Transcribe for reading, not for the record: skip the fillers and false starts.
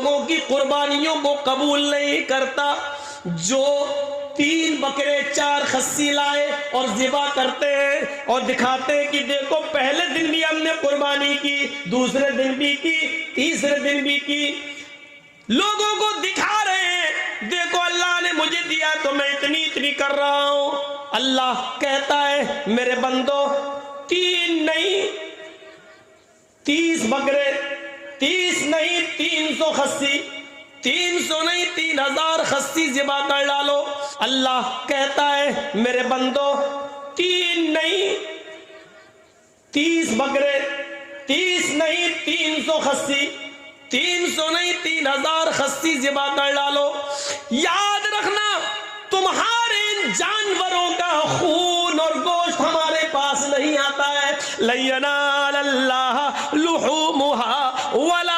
लोगों की कुर्बानियों को कबूल नहीं करता। जो 3 बकरे 4 खस्सी लाए और ज़िबा करते हैं और दिखाते हैं कि देखो पहले दिन भी हमने कुर्बानी की, दूसरे दिन भी की, तीसरे दिन भी की, लोगों को दिखा रहे हैं देखो अल्लाह ने मुझे दिया तो मैं इतनी इतनी कर रहा हूं। अल्लाह कहता है मेरे बंदो 3 नहीं 30 बकरे, 30 नहीं 300 खस्सी, 300 नहीं 3000 खस्सी ज़िबा कर डालो। अल्लाह कहता है मेरे बंदो 3 नहीं 30 बकरे, 30 नहीं 300 खस्सी, 300 नहीं 3000 खस्सी ज़िबा कर डालो। याद रखना तुम्हारे इन जानवरों का खून और गोश्त हमारे पास नहीं आता है। लयनाल अल्लाह लुहूमुहा वला